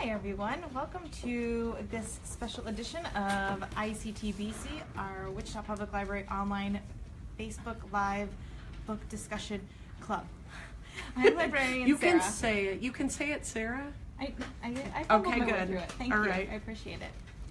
Hi everyone, welcome to this special edition of ICTBC, our Wichita Public Library online Facebook Live book discussion club. I'm librarian You Sarah. can say it. You can say it, Sarah. I Okay, my way good. through it. Thank All you. right. I appreciate it.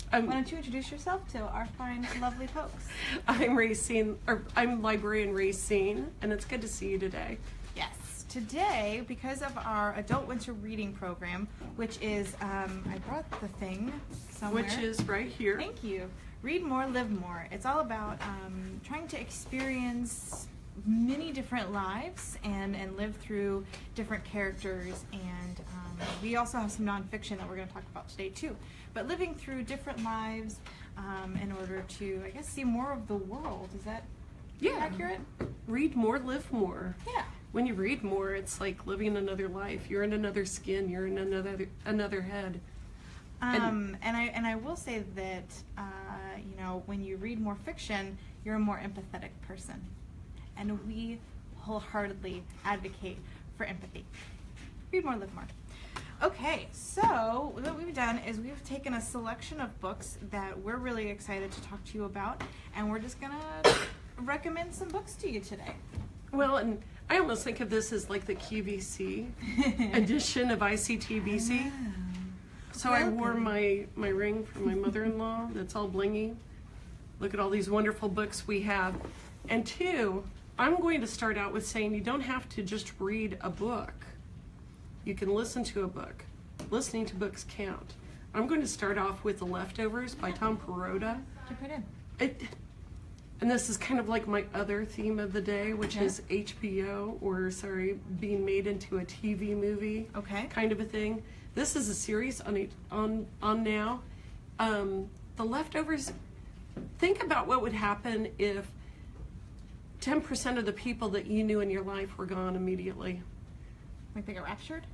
Why don't you introduce yourself to our fine, lovely folks? I'm librarian Racine, and it's good to see you today. Yes. Today, because of our adult winter reading program, which is, I brought the thing somewhere. Which is right here. Thank you. Read More, Live More. It's all about trying to experience many different lives and live through different characters. And we also have some nonfiction that we're going to talk about today too. But living through different lives in order to, I guess, see more of the world. Is that accurate? Read more, live more. Yeah. When you read more, it's like living another life. You're in another skin. You're in another head. And I will say that when you read more fiction, you're a more empathetic person, and we wholeheartedly advocate for empathy. Read more, live more. Okay, so what we've done is we've taken a selection of books that we're really excited to talk to you about, and we're just gonna recommend some books to you today. Well, and I almost think of this as like the QVC edition of ICTBC. So I wore my ring from my mother-in-law that's all blingy. Look at all these wonderful books we have. And two, I'm going to start out with saying you don't have to just read a book. You can listen to a book. Listening to books count. I'm going to start off with The Leftovers by Tom Kuroda. Jump right in. And this is kind of like my other theme of the day, which is HBO, being made into a TV movie, kind of a thing. This is a series on now. The Leftovers. Think about what would happen if 10% of the people that you knew in your life were gone immediately. Like they got raptured?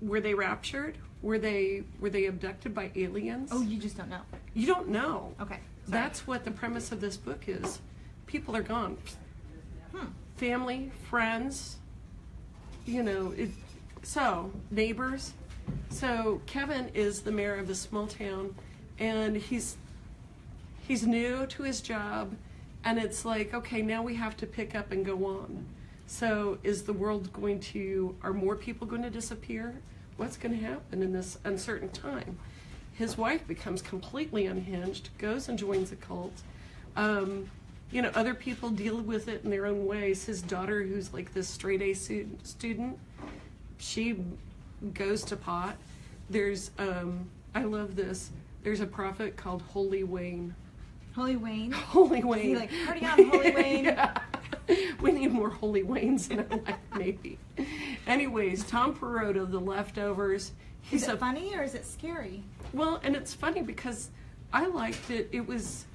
Were they raptured? Were they abducted by aliens? Oh, you just don't know. You don't know. Okay. Sorry. That's what the premise of this book is. People are gone. Family, friends, so neighbors. So Kevin is the mayor of this small town, and he's new to his job, and it's like, okay, now we have to pick up and go on. So is the world are more people going to disappear? What's going to happen in this uncertain time? His wife becomes completely unhinged, goes and joins a cult. Other people deal with it in their own ways. His daughter, who's like this straight A student, she goes to pot. There's, I love this, there's a prophet called Holy Wayne. Holy Wayne? Holy Wayne. Is he like, party on, Holy Wayne? Yeah. We need more Holy Waynes in our life, maybe. Anyways, Tom Kuroda, The Leftovers. Is it funny or is it scary? Well, and it's funny because I liked it. It was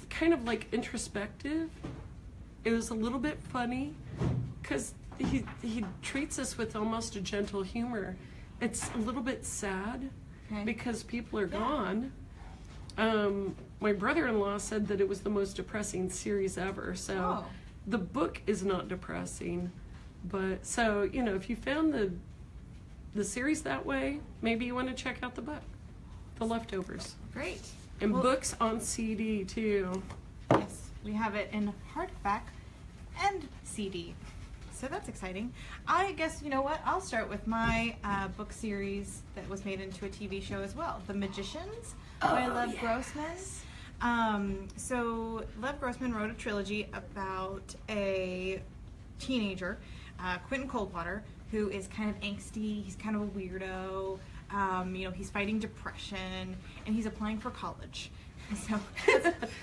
kind of like introspective. It was a little bit funny because he treats us with almost a gentle humor. It's a little bit sad because people are gone. My brother-in-law said that it was the most depressing series ever. So the book is not depressing, but so if you found the series that way, maybe you want to check out the book, The Leftovers. Great. And books on CD too. Yes, we have it in hardback and CD. So that's exciting. I guess, you know what, I'll start with my book series that was made into a TV show as well, The Magicians by Lev Grossman. So Lev Grossman wrote a trilogy about a teenager, Quentin Coldwater, who is kind of angsty. He's kind of a weirdo. He's fighting depression, and he's applying for college. So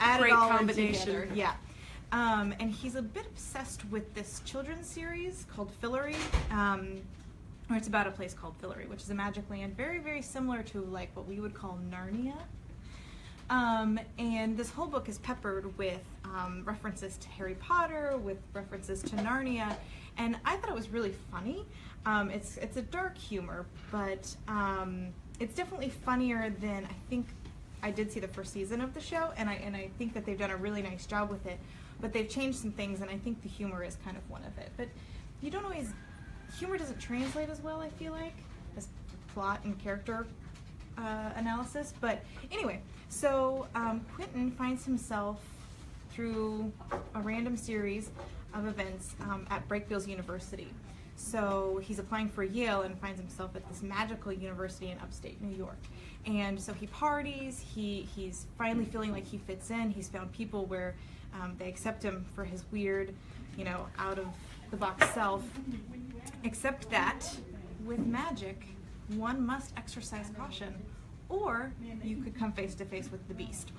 add Great it all combination. together. Yeah. And he's a bit obsessed with this children's series called Fillory, or it's about a place called Fillory, which is a magic land, very, very similar to like what we would call Narnia. And this whole book is peppered with references to Harry Potter, with references to Narnia, and I thought it was really funny. It's a dark humor, but it's definitely funnier than I think. I did see the first season of the show, and I think that they've done a really nice job with it. But they've changed some things, and I think the humor is kind of one of it. But you don't always, humor doesn't translate as well, I feel like, as plot and character analysis. But anyway, so Quentin finds himself through a random series of events at Breakbills University. So he's applying for Yale and finds himself at this magical university in upstate New York. And so he parties, he's finally feeling like he fits in. He's found people where they accept him for his weird, out of the box self. Except that with magic, one must exercise caution, or you could come face to face with the beast.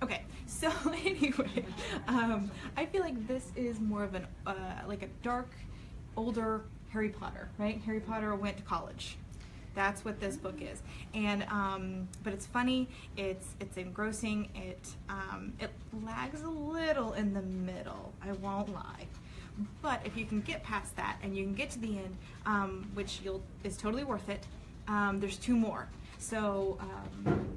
Okay, so anyway, I feel like this is more of an like a dark, older Harry Potter, right? Harry Potter went to college. That's what this book is, and but it's funny. It's engrossing. It lags a little in the middle. I won't lie, but if you can get past that and you can get to the end, which is totally worth it. There's 2 more. So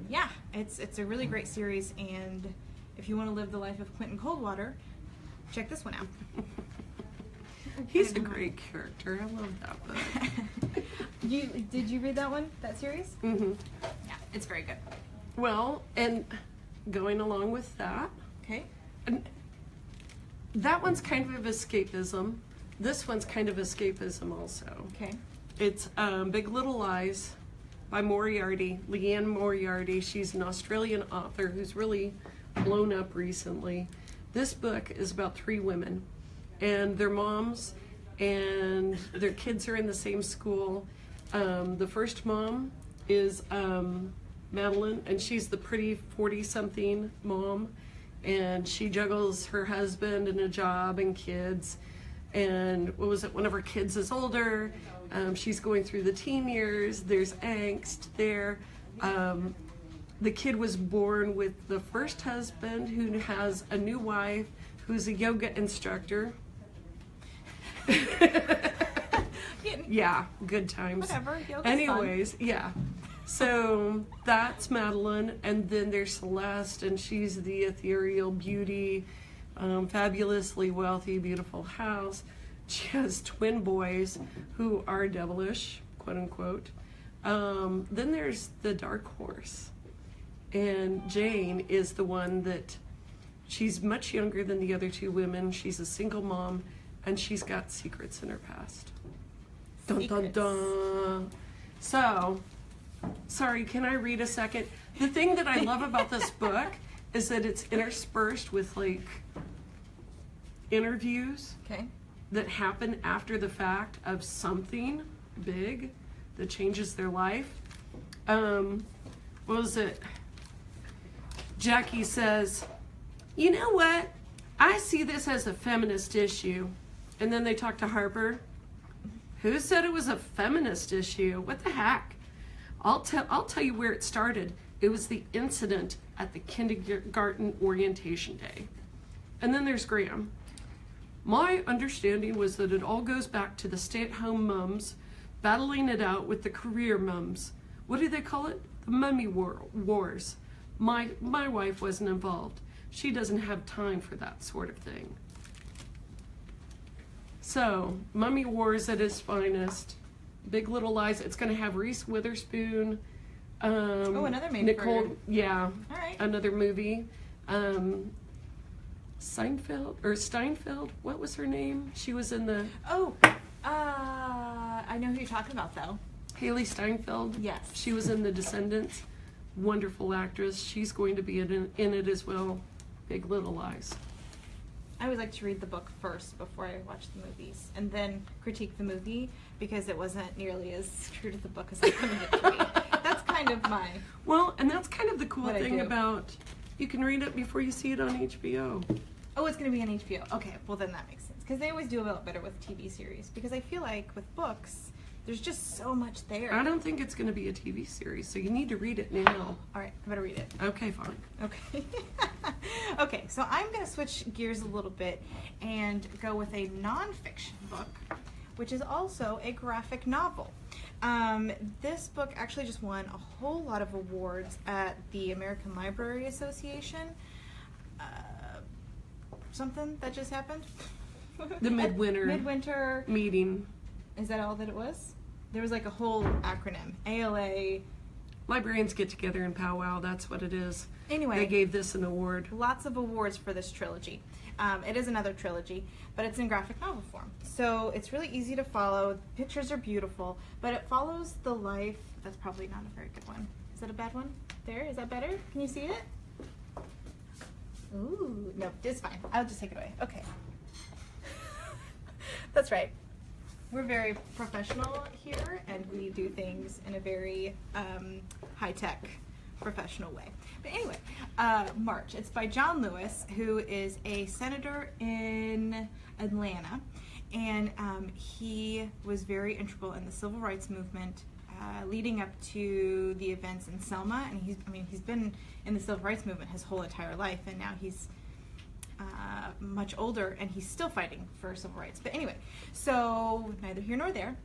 yeah, it's a really great series, and if you want to live the life of Quentin Coldwater, check this one out. He's a great character. I love that book. Did you read that one, that series? Mm-hmm. Yeah, it's very good. Well, and going along with that, okay, and that one's kind of escapism. This one's kind of escapism also. Okay. It's Big Little Lies by Leanne Moriarty. She's an Australian author who's really blown up recently. This book is about 3 women, and their moms, and their kids are in the same school. The first mom is Madeline, and she's the pretty 40-something mom, and she juggles her husband and a job and kids. And one of her kids is older. She's going through the teen years. There's angst there. The kid was born with the first husband, who has a new wife who's a yoga instructor. Yeah, good times. Whatever. Yoga's Anyways, fun. Yeah. So that's Madeline, and then there's Celeste, and she's the ethereal beauty, fabulously wealthy, beautiful house. She has twin boys who are devilish, quote unquote. Then there's the dark horse, and Jane is the one that she's much younger than the other 2 women. She's a single mom, and she's got secrets in her past. Dun dun dun. So, sorry, can I read a second? The thing that I love about this book is that it's interspersed with like interviews. Okay. That happen after the fact of something big that changes their life. What was it? Jackie says, "You know what? I see this as a feminist issue." And then they talk to Harper. "Who said it was a feminist issue? What the heck? I'll tell you where it started. It was the incident at the kindergarten orientation day." And then there's Graham. "My understanding was that it all goes back to the stay-at-home mums battling it out with the career mums. What do they call it? The mummy wars. My wife wasn't involved. She doesn't have time for that sort of thing." So, Mummy Wars at its finest. Big Little Lies. It's going to have Reese Witherspoon. Another main Nicole. for... Yeah. All right. Another movie. Steinfeld. What was her name? She was in the... I know who you're talking about, though. Haley Steinfeld. Yes. She was in The Descendants. Wonderful actress. She's going to be in it as well. Big Little Lies. I always like to read the book first before I watch the movies, and then critique the movie because it wasn't nearly as true to the book as I wanted it to be. That's kind of my... Well, and that's kind of the cool thing do. about... You can read it before you see it on HBO. Oh, it's going to be on HBO. Okay, well then that makes sense. Because they always do a lot better with TV series. Because I feel like with books, there's just so much there. I don't think it's going to be a TV series, so you need to read it now. All right, I better read it. Okay, fine. Okay. Okay, so I'm going to switch gears a little bit and go with a nonfiction book, which is also a graphic novel. This book actually just won a whole lot of awards at the American Library Association. Something that just happened? The midwinter Midwinter meeting. Is that all that it was? there was like a whole acronym, ALA. Librarians get together and powwow. That's what it is. Anyway, they gave this an award. Lots of awards for this trilogy. It is another trilogy, but it's in graphic novel form. So it's really easy to follow. The pictures are beautiful, but it follows the life. That's probably not a very good one. Is that a bad one? There, is that better? Can you see it? Ooh, no, it's fine. I'll just take it away. Okay. That's right. We're very professional here, and we do things in a very high-tech, professional way. But anyway, March. It's by John Lewis, who is a senator in Atlanta, and he was very integral in the civil rights movement leading up to the events in Selma. And he's been in the civil rights movement his whole entire life, and now he's much older, and he's still fighting for civil rights. But anyway, so neither here nor there.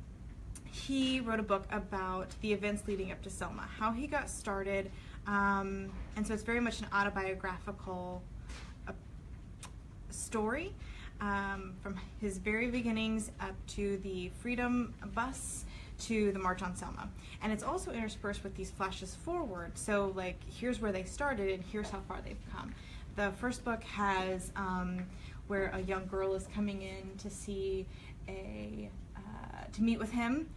He wrote a book about the events leading up to Selma, how he got started, and so it's very much an autobiographical story from his very beginnings up to the Freedom Bus to the March on Selma. And it's also interspersed with these flashes forward, so like here's where they started and here's how far they've come. The first book has where a young girl is coming in to see to meet with him,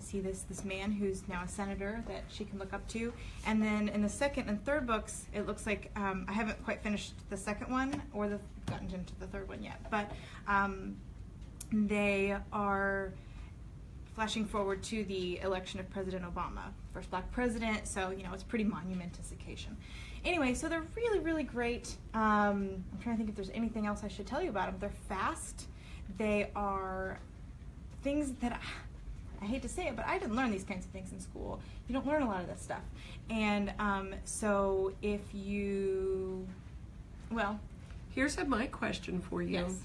see this man who's now a senator that she can look up to. And then in the second and third books, it looks like I haven't quite finished the second one or gotten into the third one yet, but they are flashing forward to the election of President Obama, first black president, so it's a pretty monumentous occasion. Anyway, so they're really, really great. I'm trying to think if there's anything else I should tell you about them. They're fast. They are things that I hate to say it, but I didn't learn these kinds of things in school. You don't learn a lot of this stuff. And so if you, here's my question for you. Yes.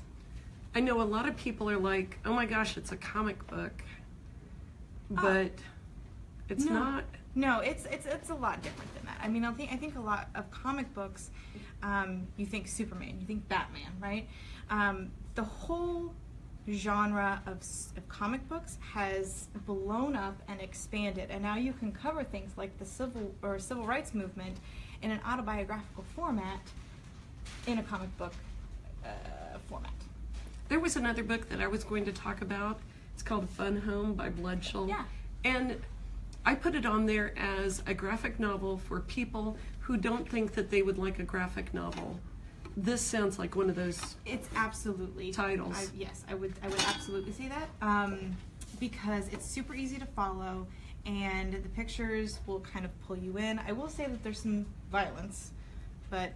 I know a lot of people are like, oh my gosh, it's a comic book, but it's not. No, it's a lot different than that. I mean, I think a lot of comic books, you think Superman, you think Batman, right? The whole genre of comic books has blown up and expanded, and now you can cover things like the civil rights movement in an autobiographical format in a comic book format. There was another book that I was going to talk about. It's called Fun Home by Bloodshell. Yeah. And I put it on there as a graphic novel for people who don't think that they would like a graphic novel. This sounds like one of those. It's absolutely titles. Yes, I would absolutely say that because it's super easy to follow, and the pictures will kind of pull you in. I will say that there's some violence, but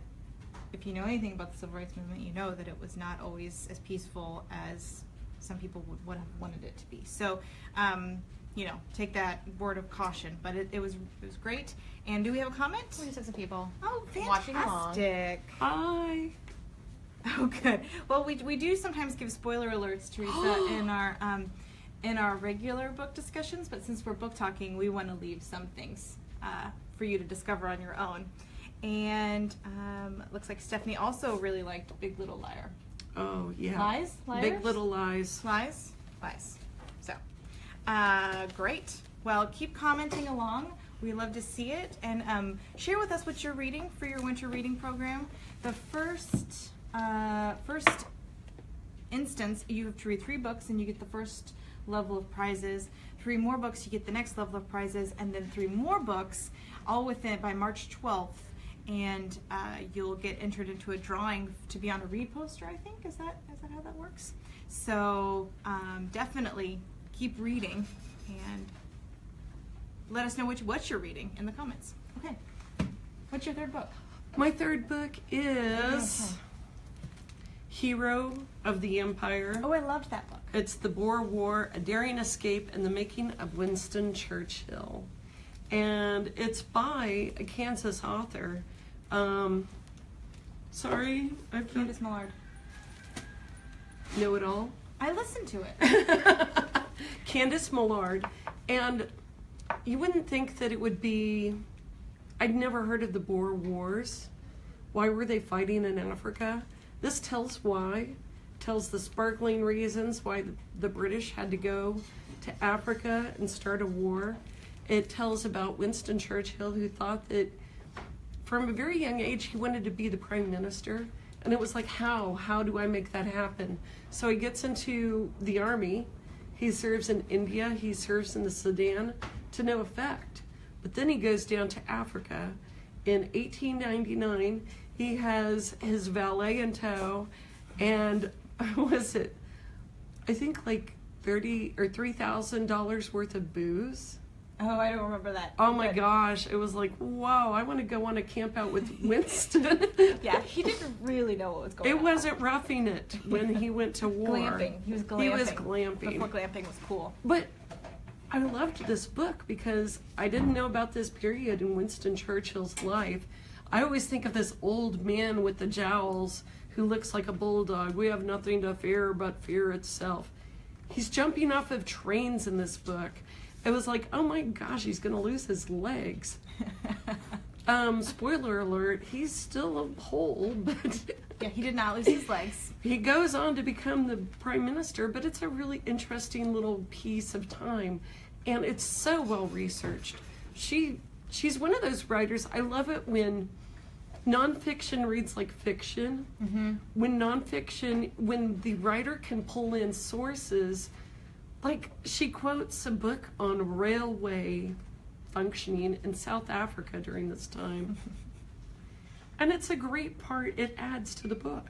if you know anything about the civil rights movement, you know that it was not always as peaceful as some people would have wanted it to be. So, take that word of caution. But it was great. And do we have a comment? We just have some people. Oh, watching along. fantastic! Hi. Oh, good. Well, we do sometimes give spoiler alerts, Teresa, in our regular book discussions. But since we're book talking, we want to leave some things for you to discover on your own. And looks like Stephanie also really liked Big Little Liar. Oh, yeah. Lies? Liars? Big Little Lies. Lies? Lies. So, great. Well, keep commenting along. We love to see it. And share with us what you're reading for your winter reading program. The first instance, you have to read 3 books and you get the first level of prizes. 3 more books, you get the next level of prizes. And then 3 more books, all within by March 12th. And you'll get entered into a drawing to be on a read poster, I think. Is that how that works? So definitely keep reading and let us know what you're reading in the comments. Okay. What's your third book? My third book is Hero of the Empire. Oh, I loved that book. It's The Boer War, A Daring Escape, and the Making of Winston Churchill. And it's by a Kansas author. Sorry, I've Candace Millard. Know it all. I listened to it. Candace Millard. And you wouldn't think that it would be. I'd never heard of the Boer Wars. Why were they fighting in Africa? This tells why. Tells the sparkling reasons why the British had to go to Africa and start a war. It tells about Winston Churchill, who thought that from a very young age he wanted to be the prime minister. And it was like, how do I make that happen? So he gets into the army. He serves in India. He serves in the Sudan to no effect. But then he goes down to Africa. In 1899, he has his valet in tow, and was it, I think like $30,000 or $3,000 worth of booze. Oh, I don't remember that. Oh my gosh, it was like, whoa, I want to go on a camp out with Winston. Yeah, he didn't really know what was going on. It wasn't roughing it when he went to war. Glamping. He was glamping. He was glamping. Before glamping was cool. But I loved this book because I didn't know about this period in Winston Churchill's life. I always think of this old man with the jowls who looks like a bulldog. We have nothing to fear but fear itself. He's jumping off of trains in this book. It was like, oh my gosh, he's going to lose his legs. Spoiler alert, he's still whole, but yeah, he did not lose his legs. He goes on to become the prime minister, but it's a really interesting little piece of time, and it's so well researched. She's one of those writers. I love it when nonfiction reads like fiction. Mm-hmm. When the writer can pull in sources. Like, she quotes a book on railway functioning in South Africa during this time. And it's a great part. It adds to the book.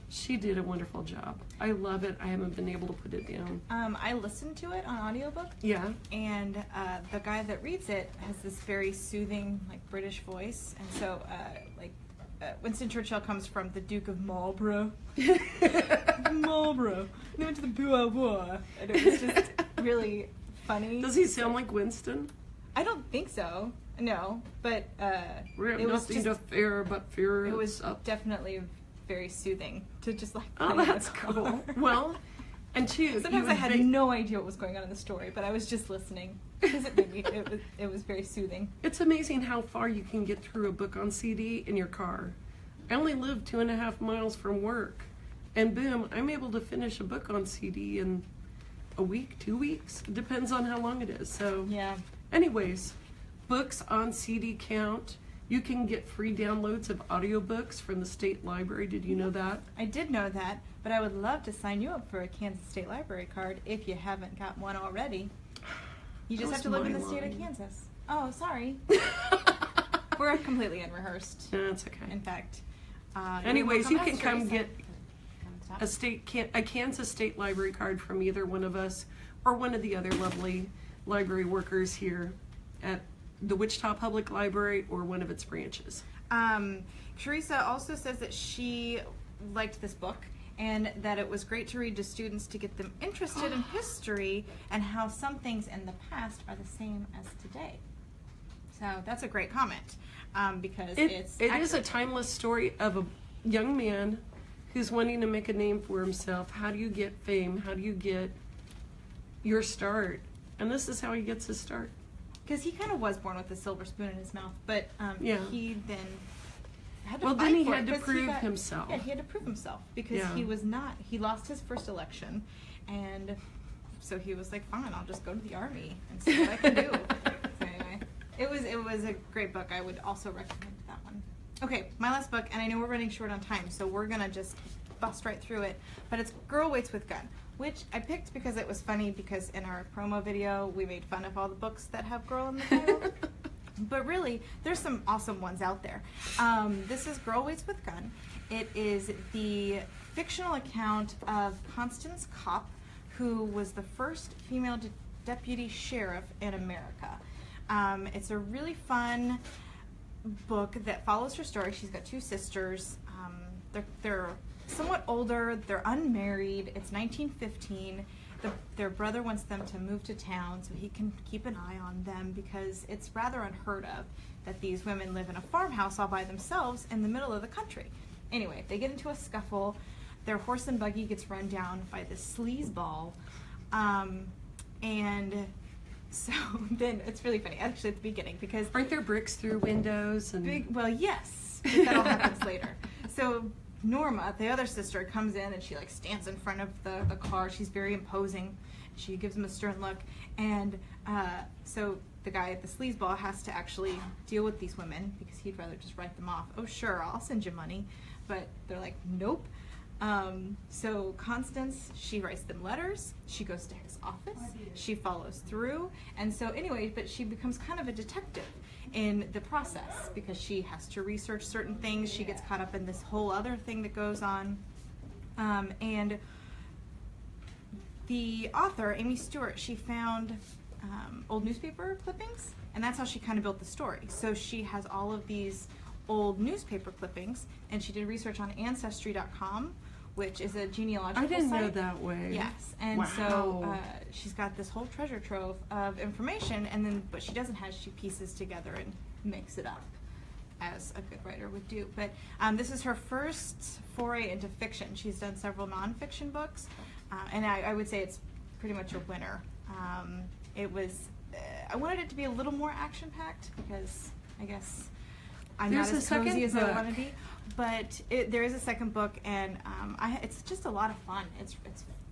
She did a wonderful job. I love it. I haven't been able to put it down. I listened to it on audiobook. Yeah. And the guy that reads it has this very soothing, like, British voice. And so, Winston Churchill comes from the Duke of Marlborough. Marlborough. They went to the Bois. And it was just really funny. Does he sound like Winston? I don't think so. No. But we have it was nothing to fear but fear. It was definitely very soothing to just like. Oh, that's cool. Well, and two. Sometimes I had no idea what was going on in the story, but I was just listening because it made me. It was very soothing. It's amazing how far you can get through a book on CD in your car. I only live 2.5 miles from work, and boom, I'm able to finish a book on CD in a week, 2 weeks. It depends on how long it is. So yeah. Anyways, books on CD count. You can get free downloads of audiobooks from the state library. Did you know that? I did know that, but I would love to sign you up for a Kansas State Library card if you haven't got one already. You just have to live in the state of Kansas. Oh, sorry. We're completely unrehearsed. No, it's okay. In fact. Anyways, you can come get a Kansas State Library card from either one of us or one of the other lovely library workers here at the Wichita Public Library or one of its branches. Teresa also says that she liked this book and that it was great to read to students to get them interested in history and how some things in the past are the same as today. So that's a great comment because it is a timeless story of a young man who's wanting to make a name for himself. How do you get fame? How do you get your start? And this is how he gets his start. Because he kind of was born with a silver spoon in his mouth, but he then had to fight then he for had it to prove himself. Yeah, he had to prove himself because he lost his first election, and so he was like, fine, I'll just go to the army and see what I can do. So anyway, it was a great book. I would also recommend that one. Okay, my last book, and I know we're running short on time, so we're gonna just bust right through it, but it's Girl Waits with Gun, which I picked because it was funny because in our promo video we made fun of all the books that have girl in the title. But really, there's some awesome ones out there. This is Girl Waits with Gun. It is the fictional account of Constance Kopp, who was the first female deputy sheriff in America. It's a really fun book that follows her story. She's got two sisters. They're somewhat older. They're unmarried. It's 1915. Their brother wants them to move to town so he can keep an eye on them because it's rather unheard of that these women live in a farmhouse all by themselves in the middle of the country. Anyway, they get into a scuffle. Their horse and buggy gets run down by this sleazeball. And so then it's really funny, actually, at the beginning, because... Aren't there bricks through windows? And well, yes, but that all happens later. So Norma, the other sister, comes in and she like stands in front of the car. She's very imposing. she gives him a stern look, and so the guy at the sleazeball has to actually deal with these women because he'd rather just write them off. Oh, sure, I'll send you money. But they're like, nope. So Constance, she writes them letters. She goes to his office. She follows through. And so anyway, but she becomes kind of a detective in the process because she has to research certain things. She gets caught up in this whole other thing that goes on. And the author, Amy Stewart, she found old newspaper clippings, and that's how she kind of built the story. So she has all of these old newspaper clippings, and she did research on Ancestry.com, which is a genealogical site. I didn't know that way. Yes, and so she's got this whole treasure trove of information, and then what she doesn't have, she pieces together and makes it up, as a good writer would do. But this is her first foray into fiction. She's done several nonfiction books, and I would say it's pretty much a winner. It was, I wanted it to be a little more action-packed because I guess I'm not as cozy as I want to be. But there is a second book, and it's just a lot of fun. It's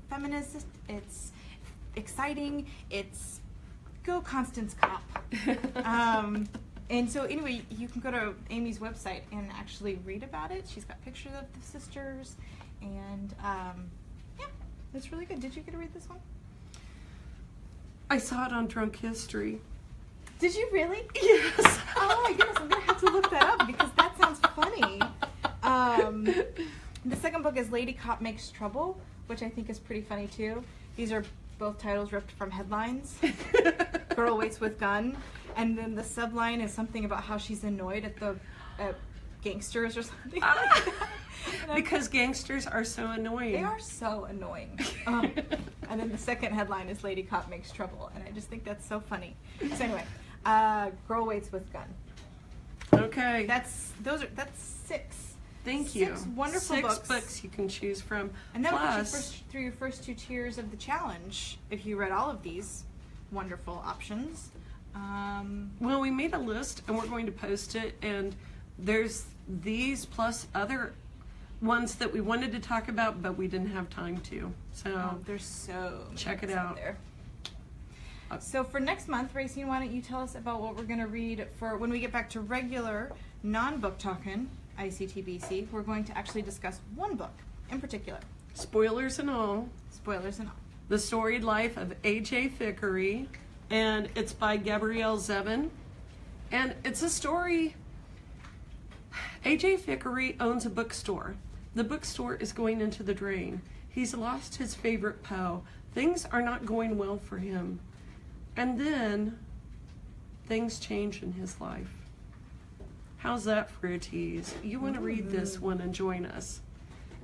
feminist, it's exciting, it's go Constance Cop. And so anyway, you can go to Amy's website and actually read about it. She's got pictures of the sisters, and yeah, it's really good. Did you get to read this one? I saw it on Drunk History. Did you really? Yes. Oh my goodness, I'm gonna have to look that up because that sounds funny. The second book is Lady Cop Makes Trouble, which I think is pretty funny too. These are both titles ripped from headlines. Girl waits with gun, and then the subline is something about how she's annoyed at the gangsters or something like that. Because gangsters are so annoying. They are so annoying. And then the second headline is Lady Cop Makes Trouble, and I just think that's so funny. So anyway, Girl Waits with Gun. Okay. That's 6. Thank you. 6 wonderful books. 6 books you can choose from. And that will put you through your first 2 tiers of the challenge if you read all of these wonderful options. Well, we made a list, and we're going to post it, and there's these plus other ones that we wanted to talk about, but we didn't have time to. So there's so many check it out there. So for next month, Racine, why don't you tell us about what we're going to read for when we get back to regular non-book talking ICTBC. We're going to actually discuss one book in particular. Spoilers and all. Spoilers and all. The Storied Life of A.J. Fickery, and it's by Gabrielle Zevin. And it's a story. A.J. Fickery owns a bookstore. The bookstore is going into the drain. He's lost his favorite Poe. Things are not going well for him. And then things change in his life. How's that for a tease? You want to read this one and join us.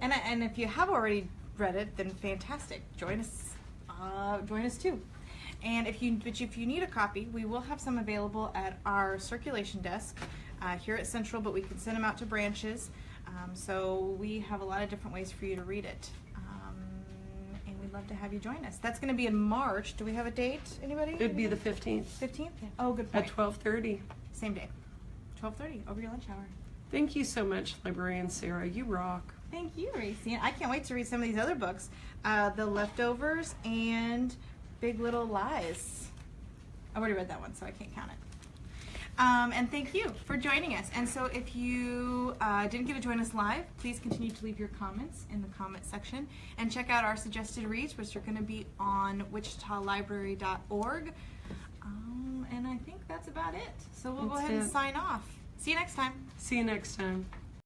And if you have already read it, then fantastic. Join us too. And if you need a copy, we will have some available at our circulation desk here at Central, but we can send them out to branches. So we have a lot of different ways for you to read it. And we'd love to have you join us. That's going to be in March. Do we have a date? Anybody? It'd be the 15th. 15th? Oh, good point. At 12:30. Same day. 12:30 over your lunch hour. Thank you so much, Librarian Sarah. You rock. Thank you, Racine. I can't wait to read some of these other books. The Leftovers and Big Little Lies. I already read that one, so I can't count it. And thank you for joining us. And so if you didn't get to join us live, please continue to leave your comments in the comment section. And check out our suggested reads, which are going to be on wichitalibrary.org. And I think that's about it. So we'll go ahead and sign off. See you next time. See you next time.